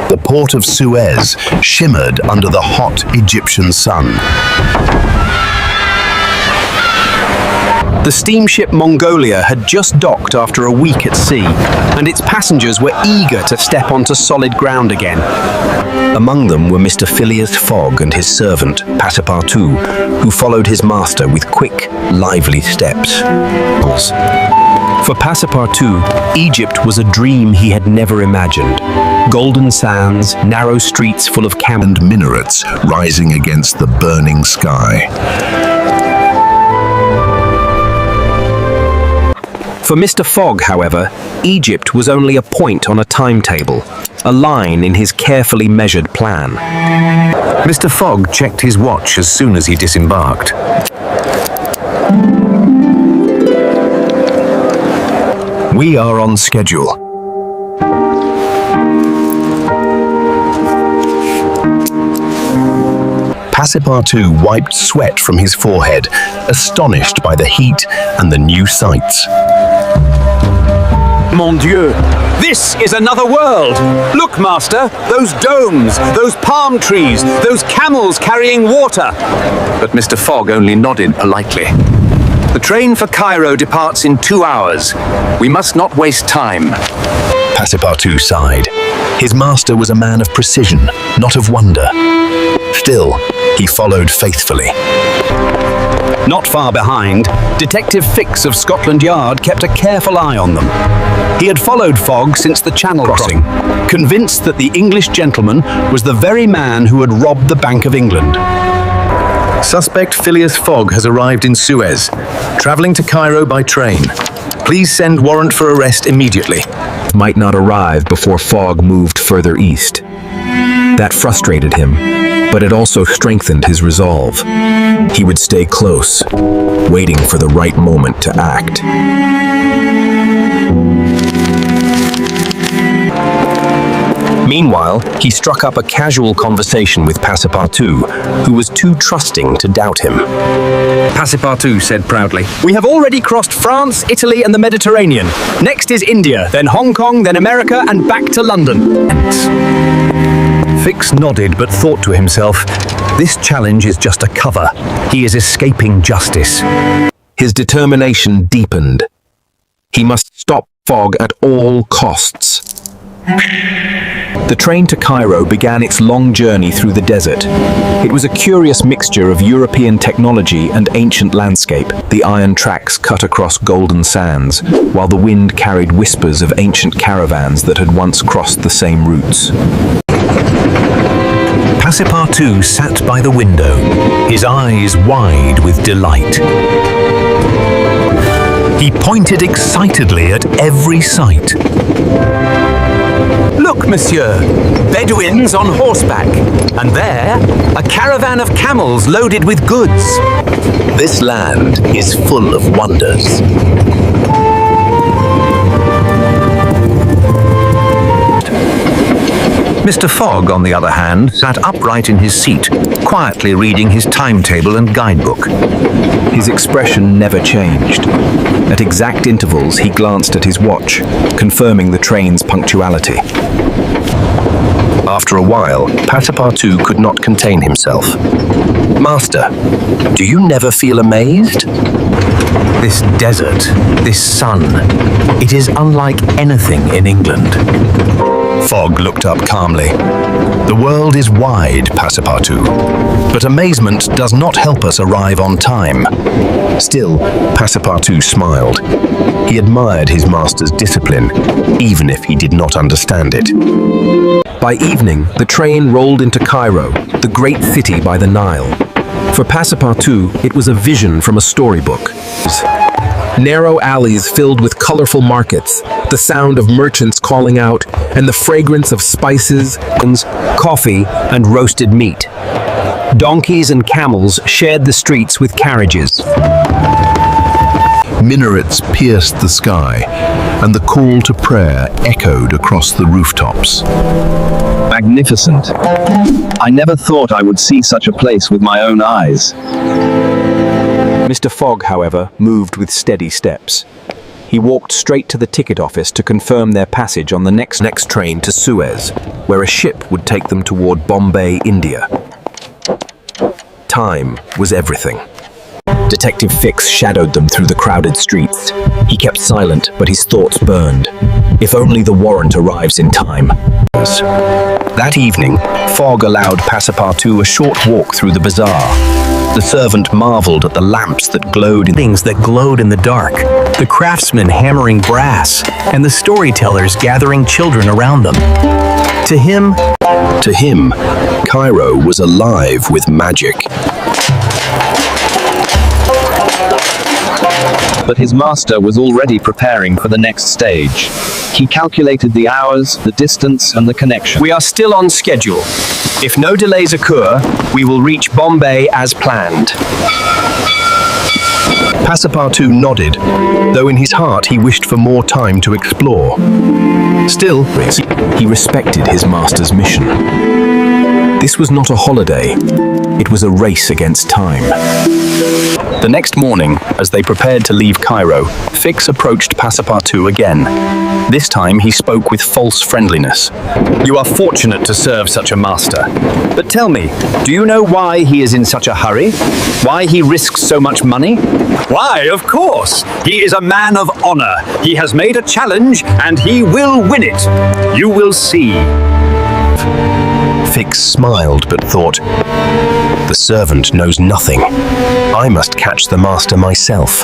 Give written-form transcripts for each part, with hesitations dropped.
The port of Suez shimmered under the hot Egyptian sun. The steamship Mongolia had just docked after a week at sea, and its passengers were eager to step onto solid ground again. Among them were Mr. Phileas Fogg and his servant, Passepartout, who followed his master with quick, lively steps. For Passepartout, Egypt was a dream he had never imagined. Golden sands, narrow streets full of camels, And minarets rising against the burning sky. For Mr. Fogg, however, Egypt was only a point on a timetable, a line in his carefully measured plan. Mr. Fogg checked his watch as soon as he disembarked. We are on schedule. Passepartout wiped sweat from his forehead, astonished by the heat and the new sights. Mon Dieu! This is another world! Look, Master! Those domes, those palm trees, those camels carrying water! But Mr. Fogg only nodded politely. The train for Cairo departs in 2 hours. We must not waste time. Passepartout sighed. His master was a man of precision, not of wonder. Still, he followed faithfully. Not far behind, Detective Fix of Scotland Yard kept a careful eye on them. He had followed Fogg since the Channel crossing, convinced that the English gentleman was the very man who had robbed the Bank of England. Suspect Phileas Fogg has arrived in Suez, traveling to Cairo by train. Please send warrant for arrest immediately. Might not arrive before Fogg moved further east. That frustrated him, but it also strengthened his resolve. He would stay close, waiting for the right moment to act. Meanwhile, he struck up a casual conversation with Passepartout, who was too trusting to doubt him. Passepartout said proudly. We have already crossed France, Italy, and the Mediterranean. Next is India, then Hong Kong, then America, and back to London. Fix nodded but thought to himself, this challenge is just a cover. He is escaping justice. His determination deepened. He must stop Fogg at all costs. The train to Cairo began its long journey through the desert. It was a curious mixture of European technology and ancient landscape. The iron tracks cut across golden sands, while the wind carried whispers of ancient caravans that had once crossed the same routes. Passepartout sat by the window, his eyes wide with delight. He pointed excitedly at every sight. Look, monsieur, Bedouins on horseback, and there, a caravan of camels loaded with goods. This land is full of wonders. Mr. Fogg, on the other hand, sat upright in his seat, quietly reading his timetable and guidebook. His expression never changed. At exact intervals, he glanced at his watch, confirming the train's punctuality. After a while, Passepartout could not contain himself. Master, do you never feel amazed? This desert, this sun, it is unlike anything in England. Fogg looked up calmly. The world is wide, Passepartout, but amazement does not help us arrive on time. Still, Passepartout smiled. He admired his master's discipline, even if he did not understand it. By evening, the train rolled into Cairo, the great city by the Nile. For Passepartout, it was a vision from a storybook. Narrow alleys filled with colorful markets, the sound of merchants calling out, and the fragrance of spices, coffee, and roasted meat. Donkeys and camels shared the streets with carriages. Minarets pierced the sky, and the call to prayer echoed across the rooftops. Magnificent. I never thought I would see such a place with my own eyes. Mr. Fogg, however, moved with steady steps. he walked straight to the ticket office to confirm their passage on the next train to Suez, where a ship would take them toward Bombay, India. Time was everything. Detective Fix shadowed them through the crowded streets. He kept silent, but his thoughts burned. If only the warrant arrives in time. That evening, Fogg allowed Passepartout a short walk through the bazaar. The servant marveled at the lamps that glowed in things that glowed in the dark, the craftsmen hammering brass, and the storytellers gathering children around them. To him, Cairo was alive with magic. But his master was already preparing for the next stage. He calculated the hours, the distance, and the connection. We are still on schedule. If no delays occur, we will reach Bombay as planned. Passepartout nodded, though in his heart he wished for more time to explore. Still, He respected his master's mission. This was not a holiday. It was a race against time. The next morning, as they prepared to leave Cairo, Fix approached Passepartout again. This time he spoke with false friendliness. You are fortunate to serve such a master. But tell me, do you know why he is in such a hurry? Why he risks so much money? Why, of course. He is a man of honor. He has made a challenge, and he will win it. You will see. Fix smiled but thought, the servant knows nothing. I must catch the master myself.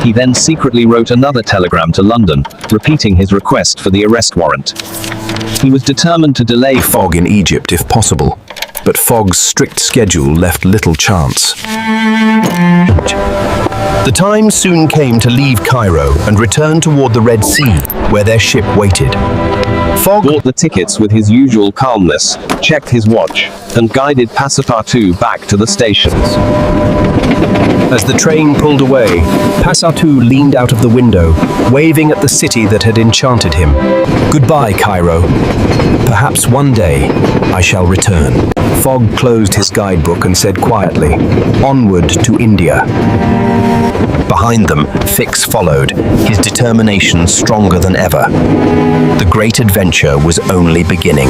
He then secretly wrote another telegram to London, repeating his request for the arrest warrant. He was determined to delay Fogg in Egypt if possible, but Fogg's strict schedule left little chance. The time soon came to leave Cairo and return toward the Red Sea, where their ship waited. Fogg bought the tickets with his usual calmness, checked his watch, and guided Passepartout back to the stations. As the train pulled away, Passepartout leaned out of the window, waving at the city that had enchanted him. Goodbye, Cairo. Perhaps one day I shall return. Fogg closed his guidebook and said quietly, onward to India. Behind them, Fix followed, his determination stronger than ever. The great adventure was only beginning.